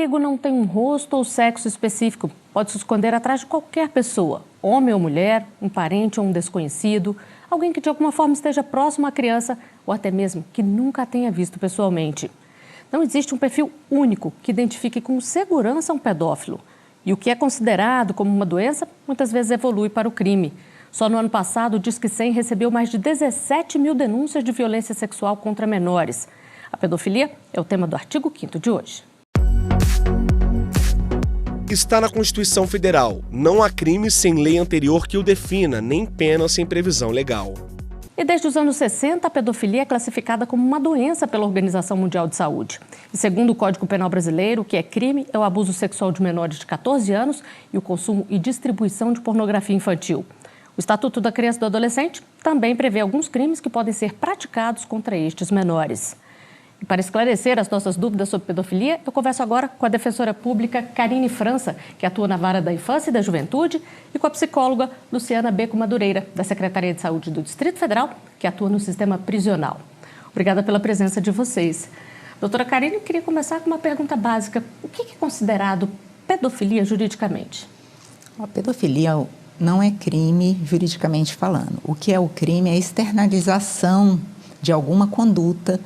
perigo não tem um rosto ou sexo específico. Pode se esconder atrás de qualquer pessoa, homem ou mulher, um parente ou um desconhecido, alguém que de alguma forma esteja próximo à criança ou até mesmo que nunca a tenha visto pessoalmente. Não existe um perfil único que identifique com segurança um pedófilo. E o que é considerado como uma doença, muitas vezes evolui para o crime. Só no ano passado, o Disque 100 recebeu mais de 17 mil denúncias de violência sexual contra menores. A pedofilia é o tema do artigo 5º de hoje. Está na Constituição Federal. Não há crime sem lei anterior que o defina, nem pena sem previsão legal. E desde os anos 60, a pedofilia é classificada como uma doença pela Organização Mundial de Saúde. E segundo o Código Penal Brasileiro, o que é crime é o abuso sexual de menores de 14 anos e o consumo e distribuição de pornografia infantil. O Estatuto da Criança e do Adolescente também prevê alguns crimes que podem ser praticados contra estes menores. E para esclarecer as nossas dúvidas sobre pedofilia, eu converso agora com a defensora pública Karine França, que atua na Vara da Infância e da Juventude, e com a psicóloga Luciana Beco Madureira, da Secretaria de Saúde do Distrito Federal, que atua no sistema prisional. Obrigada pela presença de vocês. Doutora Karine, eu queria começar com uma pergunta básica. O que é considerado pedofilia juridicamente? A pedofilia não é crime juridicamente falando. O que é o crime é a externalização de alguma conduta,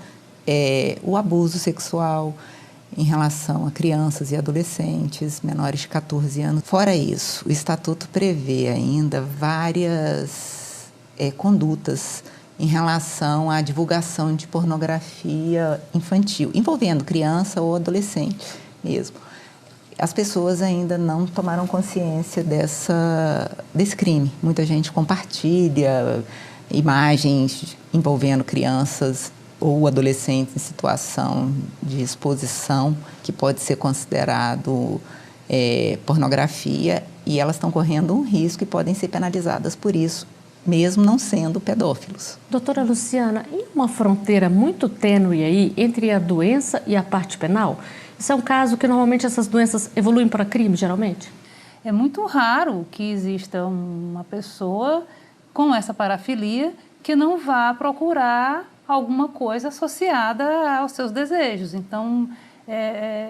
o abuso sexual em relação a crianças e adolescentes menores de 14 anos. Fora isso, o Estatuto prevê ainda várias condutas em relação à divulgação de pornografia infantil, envolvendo criança ou adolescente mesmo. As pessoas ainda não tomaram consciência desse crime. Muita gente compartilha imagens envolvendo crianças ou adolescentes em situação de exposição, que pode ser considerado pornografia, e elas estão correndo um risco e podem ser penalizadas por isso, mesmo não sendo pedófilos. Doutora Luciana, e uma fronteira muito tênue aí entre a doença e a parte penal? Isso é um caso que normalmente essas doenças evoluem para crime, geralmente? É muito raro que exista uma pessoa com essa parafilia que não vá procurar alguma coisa associada aos seus desejos. Então,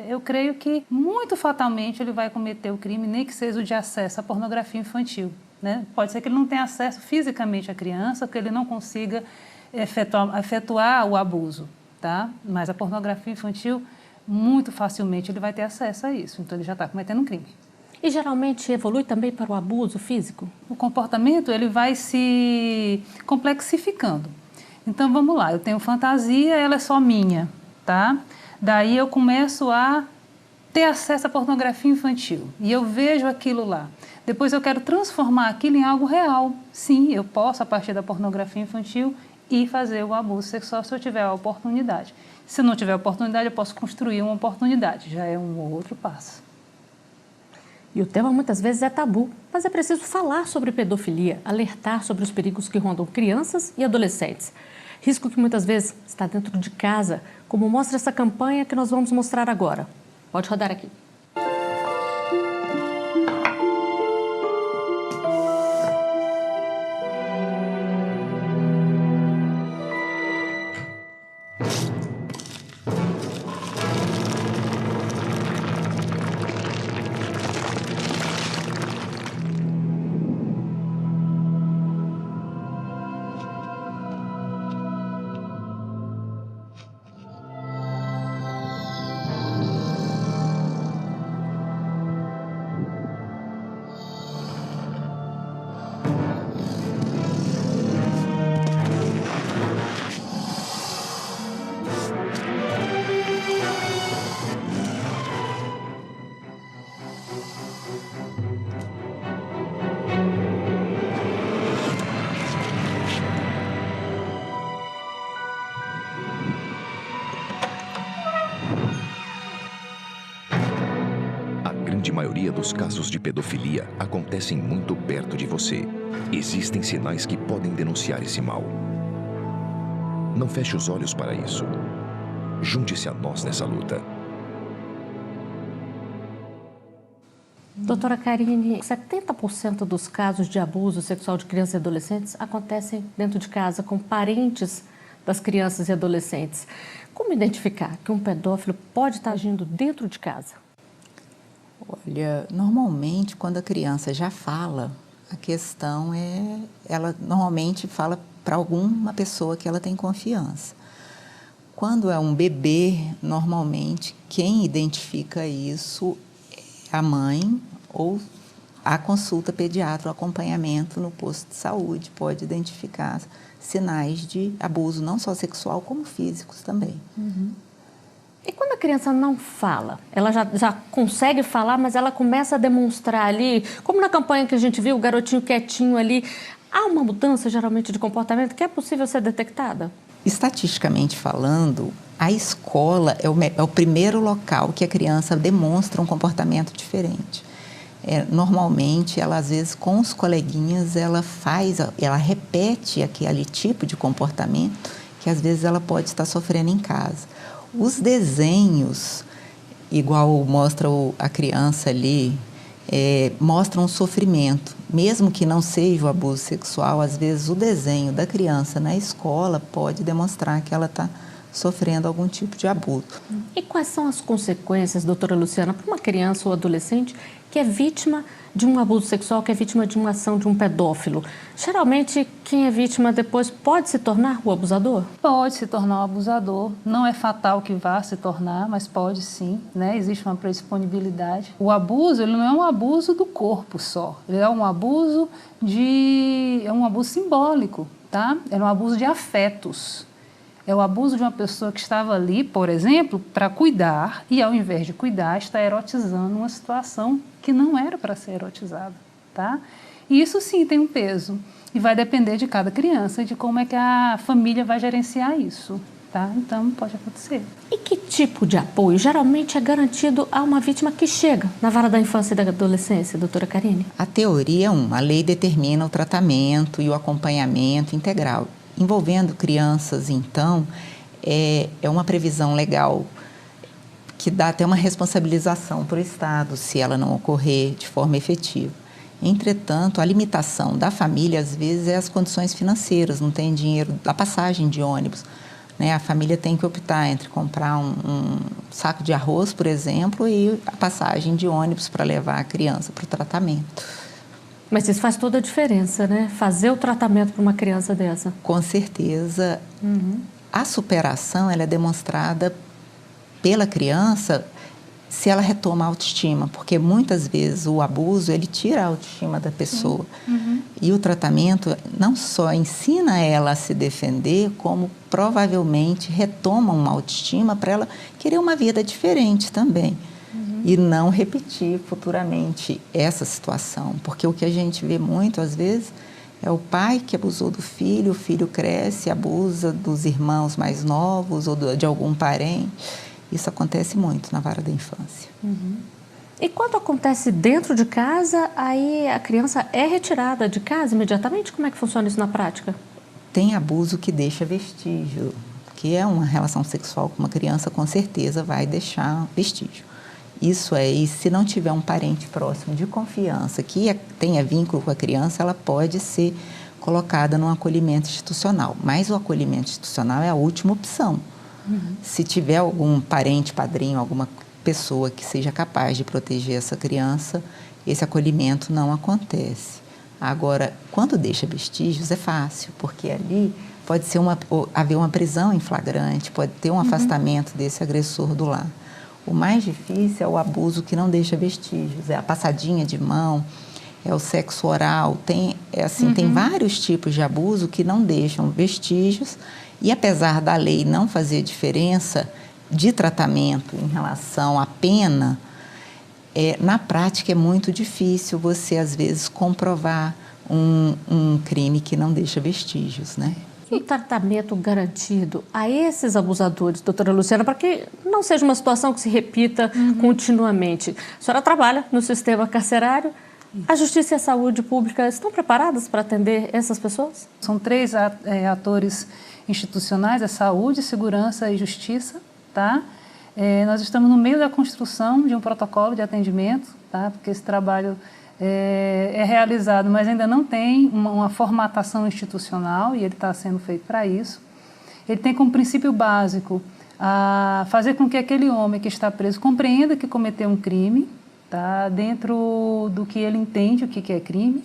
eu creio que muito fatalmente ele vai cometer o crime, nem que seja o de acesso à pornografia infantil, né? Pode ser que ele não tenha acesso fisicamente à criança, que ele não consiga efetuar o abuso, tá? Mas a pornografia infantil, muito facilmente ele vai ter acesso a isso. Então, ele já está cometendo um crime. E geralmente evolui também para o abuso físico? O comportamento ele vai se complexificando. Então, vamos lá, eu tenho fantasia, ela é só minha, tá? Daí eu começo a ter acesso à pornografia infantil e eu vejo aquilo lá. Depois eu quero transformar aquilo em algo real. Sim, eu posso, a partir da pornografia infantil, ir fazer o abuso sexual se eu tiver a oportunidade. Se não tiver oportunidade, eu posso construir uma oportunidade. Já é um outro passo. E o tema muitas vezes é tabu, mas é preciso falar sobre pedofilia, alertar sobre os perigos que rondam crianças e adolescentes. Risco que muitas vezes está dentro de casa, como mostra essa campanha que nós vamos mostrar agora. Pode rodar aqui. A maioria dos casos de pedofilia acontecem muito perto de você. Existem sinais que podem denunciar esse mal. Não feche os olhos para isso. Junte-se a nós nessa luta. Doutora Karine, 70% dos casos de abuso sexual de crianças e adolescentes acontecem dentro de casa, com parentes das crianças e adolescentes. Como identificar que um pedófilo pode estar agindo dentro de casa? Olha, normalmente quando a criança já fala, a questão é, ela normalmente fala para alguma pessoa que ela tem confiança. Quando é um bebê, normalmente quem identifica isso é a mãe ou a consulta pediatra, o acompanhamento no posto de saúde pode identificar sinais de abuso, não só sexual, como físicos também. E quando a criança não fala, ela já consegue falar, mas ela começa a demonstrar ali, como na campanha que a gente viu, o garotinho quietinho ali, há uma mudança geralmente de comportamento que é possível ser detectada? Estatisticamente falando, a escola é o primeiro local que a criança demonstra um comportamento diferente. Normalmente, ela às vezes com os coleguinhas, ela repete aquele tipo de comportamento que às vezes ela pode estar sofrendo em casa. Os desenhos, igual mostra a criança ali, mostram um sofrimento. Mesmo que não seja o abuso sexual, às vezes o desenho da criança na escola pode demonstrar que ela está sofrendo algum tipo de abuso. E quais são as consequências, doutora Luciana, para uma criança ou adolescente que é vítima de um abuso sexual, que é vítima de uma ação de um pedófilo? Geralmente, quem é vítima depois pode se tornar o abusador? Pode se tornar um abusador. Não é fatal que vá se tornar, mas pode sim, né? Existe uma predisponibilidade. O abuso, ele não é um abuso do corpo só. Ele é um abuso simbólico, tá? É um abuso de afetos. É o abuso de uma pessoa que estava ali, por exemplo, para cuidar e, ao invés de cuidar, está erotizando uma situação que não era para ser erotizada, tá? E isso sim tem um peso e vai depender de cada criança e de como é que a família vai gerenciar isso, tá? Então, pode acontecer. E que tipo de apoio geralmente é garantido a uma vítima que chega na vara da infância e da adolescência, doutora Karine? A teoria a lei determina o tratamento e o acompanhamento integral. Envolvendo crianças, então, é uma previsão legal que dá até uma responsabilização para o Estado se ela não ocorrer de forma efetiva. Entretanto, a limitação da família, às vezes, é as condições financeiras, não tem dinheiro da passagem de ônibus, né? A família tem que optar entre comprar um saco de arroz, por exemplo, e a passagem de ônibus para levar a criança para o tratamento. Mas isso faz toda a diferença, né? Fazer o tratamento para uma criança dessa. Com certeza. A superação ela é demonstrada pela criança se ela retoma a autoestima, porque muitas vezes o abuso ele tira a autoestima da pessoa. E o tratamento não só ensina ela a se defender, como provavelmente retoma uma autoestima para ela querer uma vida diferente também. E não repetir futuramente essa situação, porque o que a gente vê muito às vezes é o pai que abusou do filho, o filho cresce, abusa dos irmãos mais novos ou de algum parente. Isso acontece muito na vara da infância. E quando acontece dentro de casa, aí a criança é retirada de casa imediatamente? Como é que funciona isso na prática? Tem abuso que deixa vestígio, que é uma relação sexual com uma criança, com certeza vai deixar vestígio. Isso e se não tiver um parente próximo de confiança que tenha vínculo com a criança, ela pode ser colocada num acolhimento institucional. Mas o acolhimento institucional é a última opção. Se tiver algum parente, padrinho, alguma pessoa que seja capaz de proteger essa criança, esse acolhimento não acontece. Agora, quando deixa vestígios, é fácil, porque ali pode haver uma prisão em flagrante, pode ter um afastamento desse agressor do lar. O mais difícil é o abuso que não deixa vestígios, é a passadinha de mão, é o sexo oral, tem vários tipos de abuso que não deixam vestígios e apesar da lei não fazer diferença de tratamento em relação à pena, na prática é muito difícil você às vezes comprovar um crime que não deixa vestígios, né? E o tratamento garantido a esses abusadores, doutora Luciana, para que não seja uma situação que se repita continuamente. A senhora trabalha no sistema carcerário. A Justiça e a Saúde Pública estão preparadas para atender essas pessoas? São 3 atores institucionais, a saúde, segurança e justiça, tá? Nós estamos no meio da construção de um protocolo de atendimento, tá? Porque esse trabalho é realizado, mas ainda não tem uma formatação institucional e ele está sendo feito para isso. Ele tem como princípio básico a fazer com que aquele homem que está preso compreenda que cometeu um crime, tá? Dentro do que ele entende o que é crime.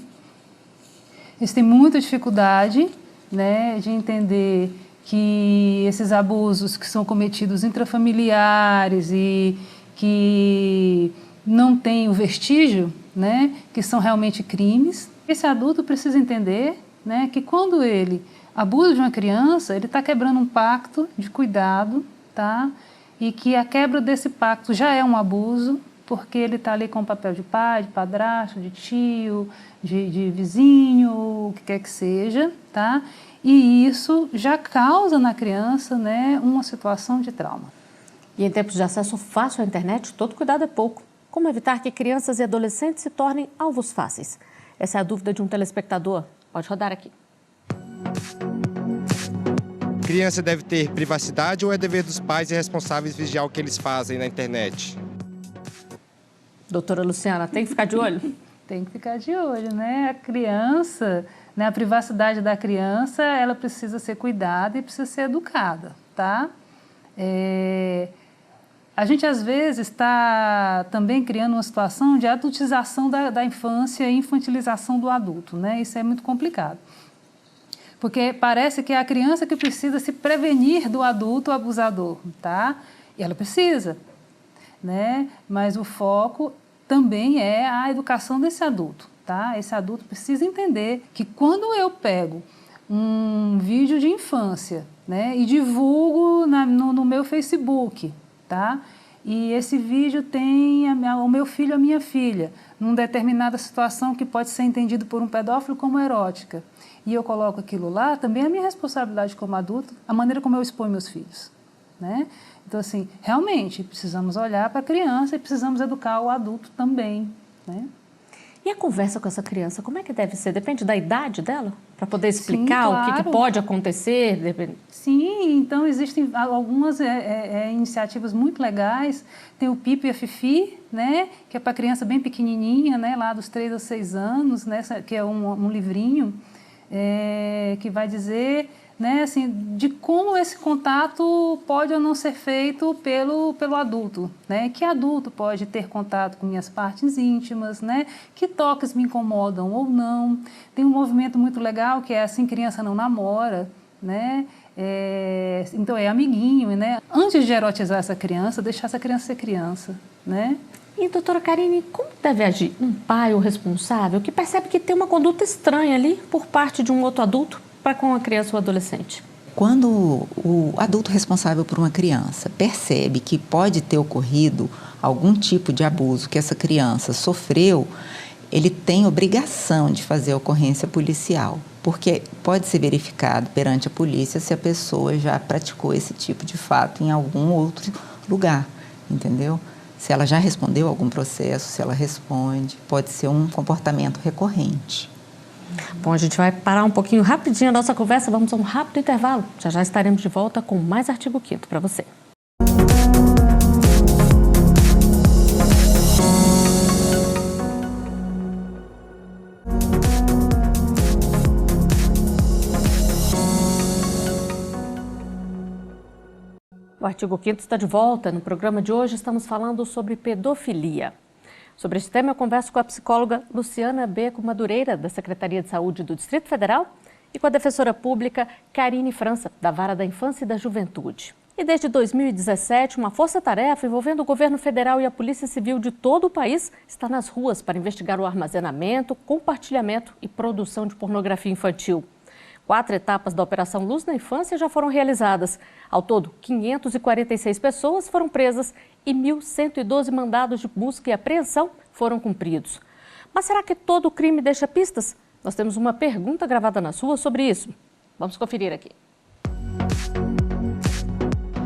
Eles têm muita dificuldade, né, de entender que esses abusos que são cometidos intrafamiliares e que não têm o vestígio, né, que são realmente crimes. Esse adulto precisa entender, né, que quando ele abusa de uma criança, ele está quebrando um pacto de cuidado, tá? E que a quebra desse pacto já é um abuso, porque ele está ali com o papel de pai, de padrasto, de tio, de vizinho, o que quer que seja, tá? E isso já causa na criança, né, uma situação de trauma. E em tempos de acesso fácil à internet, todo cuidado é pouco. Como evitar que crianças e adolescentes se tornem alvos fáceis? Essa é a dúvida de um telespectador. Pode rodar aqui. Criança deve ter privacidade ou é dever dos pais e responsáveis vigiar o que eles fazem na internet? Doutora Luciana, tem que ficar de olho? Tem que ficar de olho, né? A criança, né, a privacidade da criança, ela precisa ser cuidada e precisa ser educada, tá? A gente, às vezes, está também criando uma situação de adultização da infância e infantilização do adulto, né? Isso é muito complicado. Porque parece que é a criança que precisa se prevenir do adulto abusador, tá? E ela precisa, né? Mas o foco também é a educação desse adulto, tá? Esse adulto precisa entender que quando eu pego um vídeo de infância, né, e divulgo no meu Facebook, tá? E esse vídeo tem o meu filho, a minha filha, numa determinada situação que pode ser entendido por um pedófilo como erótica, e eu coloco aquilo lá, também é a minha responsabilidade como adulto, a maneira como eu exponho meus filhos, né? Então, assim, realmente, precisamos olhar para a criança e precisamos educar o adulto também, né? E a conversa com essa criança, como é que deve ser? Depende da idade dela? Para poder explicar. Sim, claro. O que pode acontecer? Sim, então existem algumas iniciativas muito legais. Tem o Pipo e a Fifi, né? Que é para criança bem pequenininha, né? Lá dos 3 aos 6 anos, né? Que é um livrinho que vai dizer, né, assim, de como esse contato pode ou não ser feito pelo adulto, né? Que adulto pode ter contato com minhas partes íntimas, né? Que toques me incomodam ou não. Tem um movimento muito legal que é assim, criança não namora, né? Então é amiguinho, né? Antes de erotizar essa criança, deixar essa criança ser criança, né? E, doutora Karine, como deve agir um pai ou responsável que percebe que tem uma conduta estranha ali por parte de um outro adulto para com a criança ou adolescente? Quando o adulto responsável por uma criança percebe que pode ter ocorrido algum tipo de abuso que essa criança sofreu, ele tem obrigação de fazer a ocorrência policial, porque pode ser verificado perante a polícia se a pessoa já praticou esse tipo de fato em algum outro lugar, entendeu? Se ela já respondeu a algum processo, se ela responde, pode ser um comportamento recorrente. Bom, a gente vai parar um pouquinho rapidinho a nossa conversa, vamos a um rápido intervalo. Já estaremos de volta com mais Artigo 5º para você. O Artigo 5º está de volta. No programa de hoje estamos falando sobre pedofilia. Sobre esse tema eu converso com a psicóloga Luciana Beco Madureira, da Secretaria de Saúde do Distrito Federal, e com a defensora pública Karine França, da Vara da Infância e da Juventude. E desde 2017, uma força-tarefa envolvendo o governo federal e a Polícia Civil de todo o país está nas ruas para investigar o armazenamento, compartilhamento e produção de pornografia infantil. 4 etapas da Operação Luz na Infância já foram realizadas. Ao todo, 546 pessoas foram presas e 1.112 mandados de busca e apreensão foram cumpridos. Mas será que todo crime deixa pistas? Nós temos uma pergunta gravada nas ruas sobre isso. Vamos conferir aqui.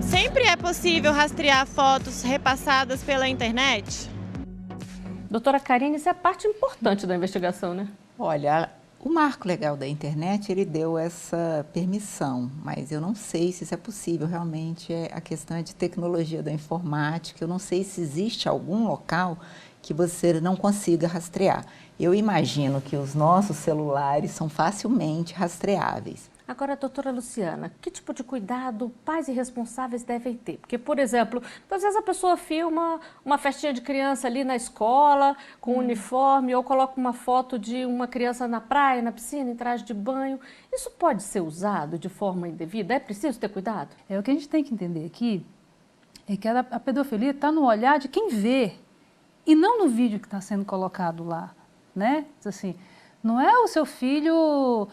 Sempre é possível rastrear fotos repassadas pela internet? Doutora Karine, isso é parte importante da investigação, né? Olha, o marco legal da internet, ele deu essa permissão, mas eu não sei se isso é possível, realmente a questão é de tecnologia da informática, eu não sei se existe algum local que você não consiga rastrear. Eu imagino que os nossos celulares são facilmente rastreáveis. Agora, doutora Luciana, que tipo de cuidado pais e responsáveis devem ter? Porque, por exemplo, às vezes a pessoa filma uma festinha de criança ali na escola, com uniforme, ou coloca uma foto de uma criança na praia, na piscina, em traje de banho. Isso pode ser usado de forma indevida? É preciso ter cuidado? O que a gente tem que entender aqui é que a pedofilia está no olhar de quem vê e não no vídeo que está sendo colocado lá, né? Assim, não é o seu filho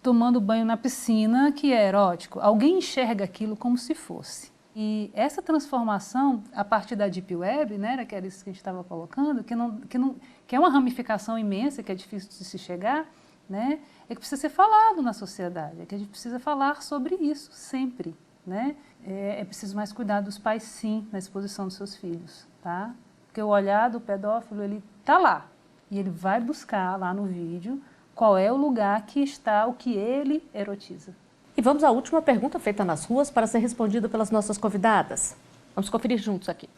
tomando banho na piscina que é erótico. Alguém enxerga aquilo como se fosse. E essa transformação, a partir da Deep Web, né, que era isso que a gente estava colocando, que é uma ramificação imensa, que é difícil de se chegar, né, é que precisa ser falado na sociedade, é que a gente precisa falar sobre isso sempre. Né? É preciso mais cuidar dos pais, sim, na exposição dos seus filhos. Tá? Porque o olhar do pedófilo, ele está lá. E ele vai buscar lá no vídeo qual é o lugar que está o que ele erotiza. E vamos à última pergunta feita nas ruas para ser respondida pelas nossas convidadas. Vamos conferir juntos aqui.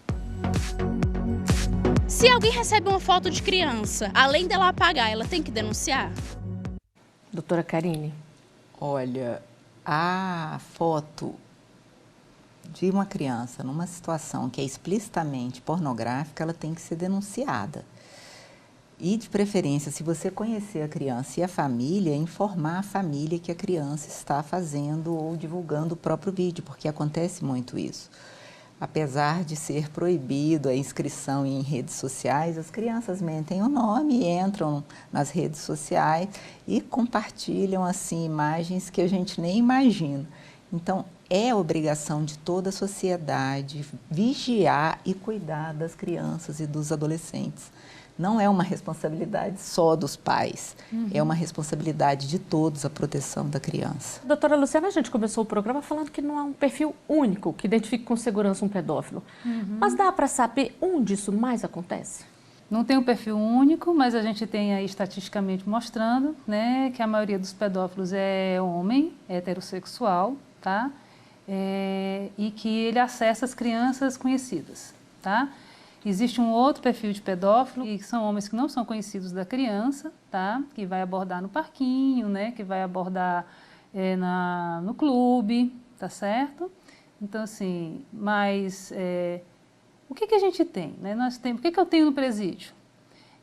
Se alguém recebe uma foto de criança, além dela apagar, ela tem que denunciar? Doutora Karine. Olha, a foto de uma criança numa situação que é explicitamente pornográfica, ela tem que ser denunciada. E, de preferência, se você conhecer a criança e a família, informar a família que a criança está fazendo ou divulgando o próprio vídeo, porque acontece muito isso. Apesar de ser proibido a inscrição em redes sociais, as crianças mentem o nome, entram nas redes sociais e compartilham assim imagens que a gente nem imagina. Então, é obrigação de toda a sociedade vigiar e cuidar das crianças e dos adolescentes. Não é uma responsabilidade só dos pais, é uma responsabilidade de todos a proteção da criança. Doutora Luciana, a gente começou o programa falando que não há um perfil único que identifique com segurança um pedófilo. Mas dá para saber onde isso mais acontece? Não tem um perfil único, mas a gente tem aí estatisticamente mostrando, né, que a maioria dos pedófilos é homem, é heterossexual, tá? E que ele acessa as crianças conhecidas, tá? Existe um outro perfil de pedófilo, que são homens que não são conhecidos da criança, tá? Que vai abordar no parquinho, né? Que vai abordar no clube, tá certo? Então, assim, mas o que a gente tem? Né? O que eu tenho no presídio?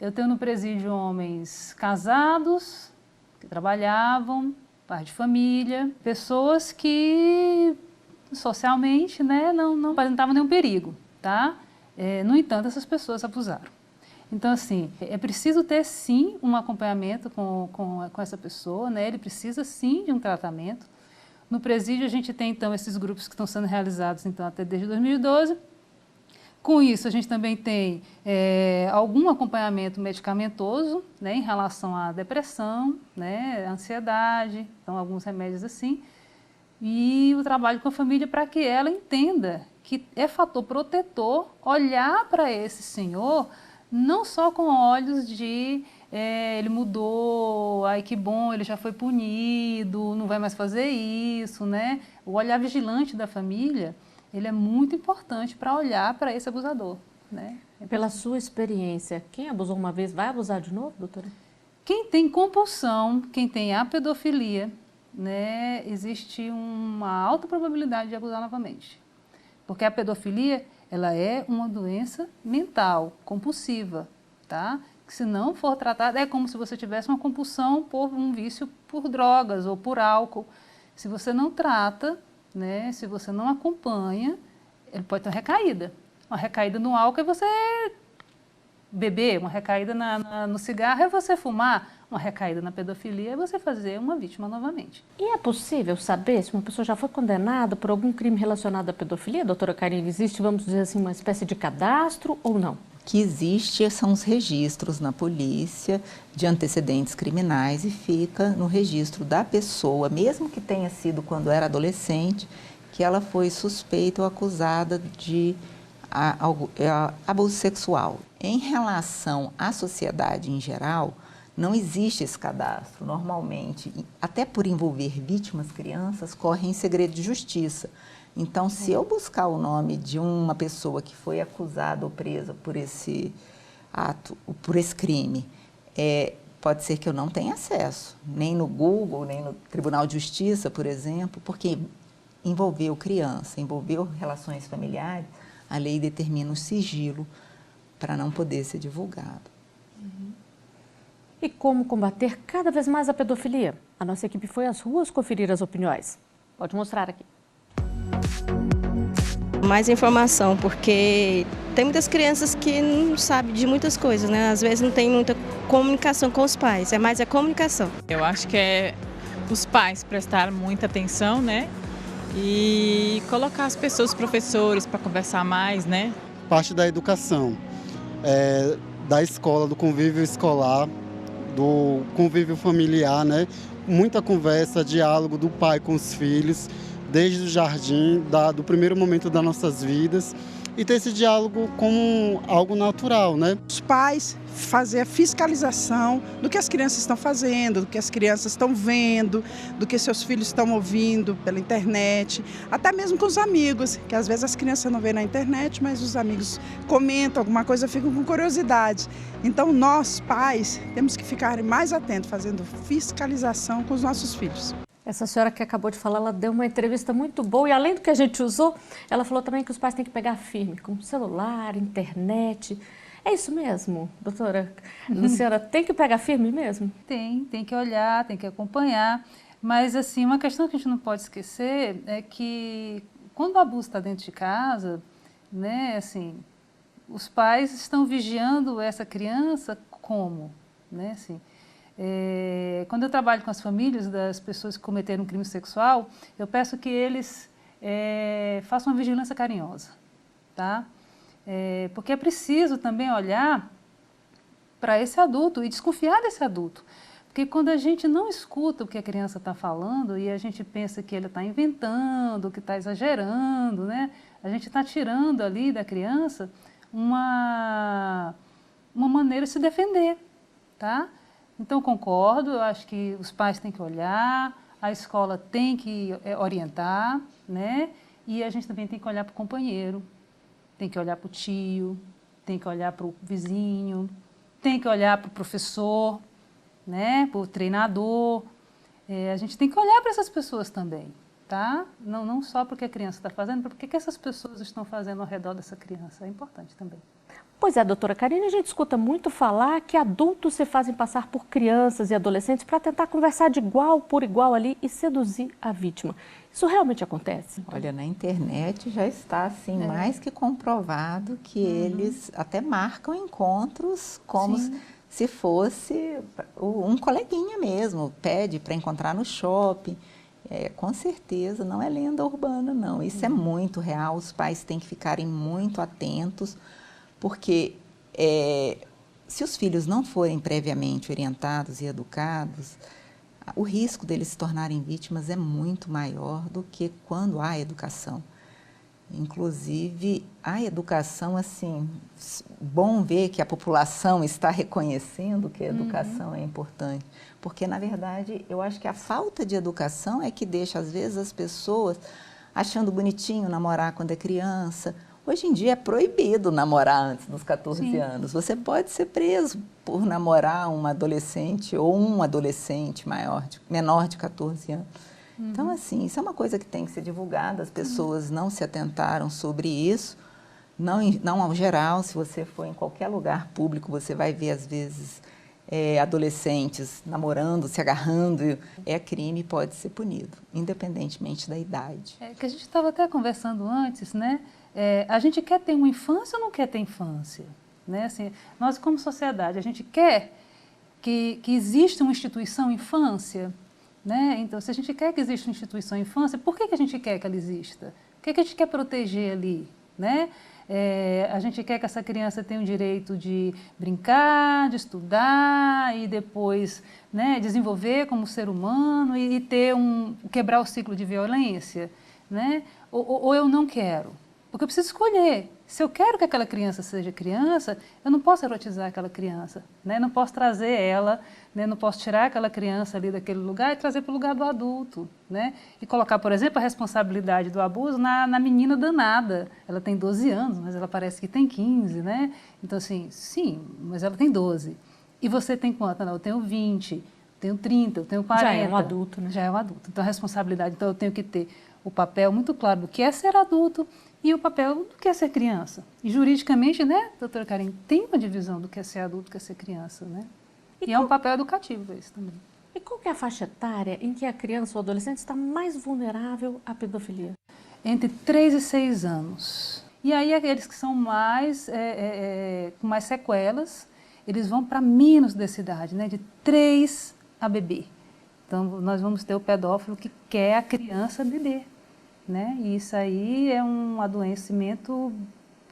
Eu tenho no presídio homens casados, que trabalhavam, pais de família, pessoas que socialmente, né, não apresentavam nenhum perigo, tá? No entanto, essas pessoas abusaram. Então, assim, é preciso ter, sim, um acompanhamento com essa pessoa, né? Ele precisa, sim, de um tratamento. No presídio, a gente tem, então, esses grupos que estão sendo realizados, então, até desde 2012. Com isso, a gente também tem algum acompanhamento medicamentoso, né, em relação à depressão, né, ansiedade, então, alguns remédios assim. E o trabalho com a família para que ela entenda que é fator protetor olhar para esse senhor não só com olhos de ele mudou, ai que bom, ele já foi punido, não vai mais fazer isso, né? O olhar vigilante da família, ele é muito importante para olhar para esse abusador, né? Pela sua experiência, quem abusou uma vez vai abusar de novo, doutora? Quem tem compulsão, quem tem a pedofilia, né, existe uma alta probabilidade de abusar novamente. Porque a pedofilia, ela é uma doença mental, compulsiva, tá? Que se não for tratada, é como se você tivesse uma compulsão por um vício por drogas ou por álcool. Se você não trata, né, se você não acompanha, ele pode ter uma recaída. Uma recaída no álcool é você beber, uma recaída no cigarro é você fumar, uma recaída na pedofilia é você fazer uma vítima novamente. E é possível saber se uma pessoa já foi condenada por algum crime relacionado à pedofilia, doutora Karine? Existe, vamos dizer assim, uma espécie de cadastro ou não? O que existe são os registros na polícia de antecedentes criminais e fica no registro da pessoa, mesmo que tenha sido quando era adolescente, que ela foi suspeita ou acusada de abuso sexual. Em relação à sociedade em geral, não existe esse cadastro. Normalmente, até por envolver vítimas crianças, corre em segredo de justiça. Então, se eu buscar o nome de uma pessoa que foi acusada ou presa por esse ato, por esse crime, pode ser que eu não tenha acesso, nem no Google, nem no Tribunal de Justiça, por exemplo, porque envolveu criança, envolveu relações familiares, a lei determina o sigilo para não poder ser divulgado. E como combater cada vez mais a pedofilia? A nossa equipe foi às ruas conferir as opiniões. Pode mostrar aqui. Mais informação, porque tem muitas crianças que não sabem de muitas coisas, né? Às vezes não tem muita comunicação com os pais, é mais a comunicação. Eu acho que é os pais prestar muita atenção, né? E colocar as pessoas, os professores, para conversar mais, né? Parte da educação, da escola, do convívio escolar, do convívio familiar, né? Muita conversa, diálogo do pai com os filhos, desde o jardim, do primeiro momento das nossas vidas, e ter esse diálogo como algo natural, né? Os pais fazer a fiscalização do que as crianças estão fazendo, do que as crianças estão vendo, do que seus filhos estão ouvindo pela internet, até mesmo com os amigos, que às vezes as crianças não vêem na internet, mas os amigos comentam alguma coisa, ficam com curiosidade. Então nós, pais, temos que ficar mais atentos, fazendo fiscalização com os nossos filhos. Essa senhora que acabou de falar, ela deu uma entrevista muito boa e além do que a gente usou, ela falou também que os pais têm que pegar firme com celular, internet. É isso mesmo, doutora Luciana? Tem que pegar firme mesmo? Tem que olhar, tem que acompanhar. Mas, assim, uma questão que a gente não pode esquecer é que quando o abuso está dentro de casa, né, assim, os pais estão vigiando essa criança como, né, assim... quando eu trabalho com as famílias das pessoas que cometeram um crime sexual, eu peço que eles façam uma vigilância carinhosa, tá? Porque é preciso também olhar para esse adulto e desconfiar desse adulto. Porque quando a gente não escuta o que a criança está falando e a gente pensa que ele está inventando, que está exagerando, né? A gente está tirando ali da criança uma maneira de se defender, tá? Então, concordo, eu acho que os pais têm que olhar, a escola tem que orientar, né? E a gente também tem que olhar para o companheiro, tem que olhar para o tio, tem que olhar para o vizinho, tem que olhar para o professor, né? Para o treinador. A gente tem que olhar para essas pessoas também, tá? Não só porque a criança está fazendo, mas porque que essas pessoas estão fazendo ao redor dessa criança. É importante também. Pois é, doutora Karine, a gente escuta muito falar que adultos se fazem passar por crianças e adolescentes para tentar conversar de igual por igual ali e seduzir a vítima. Isso realmente acontece? Olha, na internet já está assim mais que comprovado que eles até marcam encontros como se fosse um coleguinha mesmo, pede para encontrar no shopping. Com certeza, não é lenda urbana, não. Isso é muito real, os pais têm que ficarem muito atentos, porque se os filhos não forem previamente orientados e educados, o risco deles se tornarem vítimas é muito maior do que quando há educação. Inclusive, a educação, assim, bom ver que a população está reconhecendo que a educação é importante, porque, na verdade, eu acho que a falta de educação é que deixa, às vezes, as pessoas achando bonitinho namorar quando é criança. Hoje em dia é proibido namorar antes dos 14 anos. Você pode ser preso por namorar uma adolescente ou um adolescente menor de 14 anos. Então, assim, isso é uma coisa que tem que ser divulgada. As pessoas não se atentaram sobre isso. Não ao geral, se você for em qualquer lugar público, você vai ver, às vezes, adolescentes namorando, se agarrando. É crime e pode ser punido, independentemente da idade. Que a gente estava até conversando antes, né? A gente quer ter uma infância ou não quer ter infância? Né? Assim, nós, como sociedade, a gente quer que exista uma instituição infância? Né? Então, se a gente quer que exista uma instituição infância, por que a gente quer que ela exista? O que a gente quer proteger ali? Né? A gente quer que essa criança tenha o direito de brincar, de estudar e depois, né, desenvolver como ser humano e quebrar o ciclo de violência? Né? Ou eu não quero? Porque eu preciso escolher. Se eu quero que aquela criança seja criança, eu não posso erotizar aquela criança, né? Não posso trazer ela, né? Não posso tirar aquela criança ali daquele lugar e trazer para o lugar do adulto, né? E colocar, por exemplo, a responsabilidade do abuso na menina danada. Ela tem 12 anos, mas ela parece que tem 15, né? Então, assim, sim, mas ela tem 12. E você tem quanto? Não, eu tenho 20, tenho 30, eu tenho 40. Já é um adulto, né? Já é um adulto. Então, a responsabilidade, então eu tenho que ter o papel muito claro do que é ser adulto e o papel do que é ser criança. E juridicamente, né, doutora Karine, tem uma divisão do que é ser adulto e do que é ser criança, né? E é um papel educativo esse também. E qual que é a faixa etária em que a criança ou adolescente está mais vulnerável à pedofilia? Entre 3 e 6 anos. E aí, aqueles que são mais, com mais sequelas, eles vão para menos dessa idade, né? De 3 a bebê. Então, nós vamos ter o pedófilo que quer a criança bebê, né? E isso aí é um adoecimento,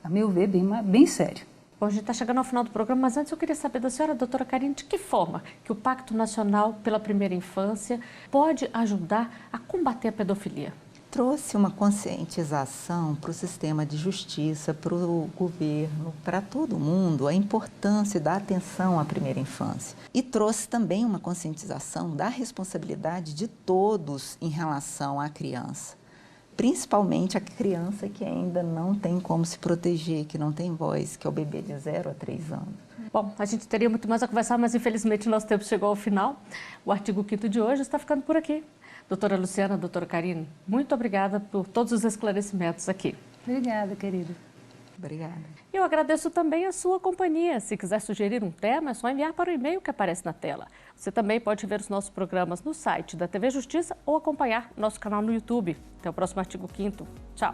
a meu ver, bem sério. Bom, a gente está chegando ao final do programa, mas antes eu queria saber da senhora, doutora Karine, de que forma que o Pacto Nacional pela Primeira Infância pode ajudar a combater a pedofilia? Trouxe uma conscientização para o sistema de justiça, para o governo, para todo mundo, a importância da atenção à primeira infância. E trouxe também uma conscientização da responsabilidade de todos em relação à criança, principalmente a criança que ainda não tem como se proteger, que não tem voz, que é o bebê de 0 a 3 anos. Bom, a gente teria muito mais a conversar, mas infelizmente nosso tempo chegou ao final. O artigo 5º de hoje está ficando por aqui. Doutora Luciana, doutora Karine, muito obrigada por todos os esclarecimentos aqui. Obrigada, querida. Obrigada. Eu agradeço também a sua companhia. Se quiser sugerir um tema, é só enviar para o e-mail que aparece na tela. Você também pode ver os nossos programas no site da TV Justiça ou acompanhar nosso canal no YouTube. Até o próximo artigo 5º. Tchau.